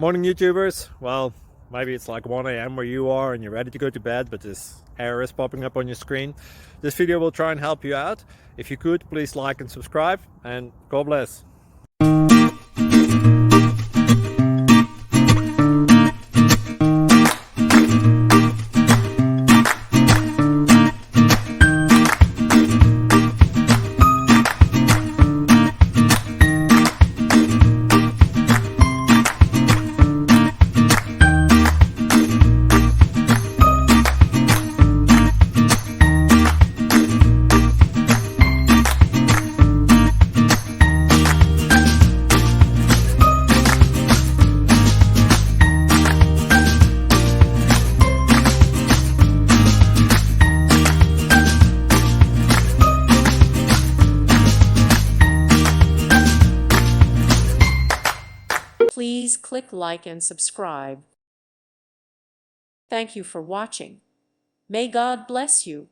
Morning YouTubers. Well, maybe it's like 1 a.m. where you are and you're ready to go to bed, but this error is popping up on your screen. This video will try and help you out. If you could, please like and subscribe, and God bless. Please click like and subscribe. Thank you for watching. May God bless you.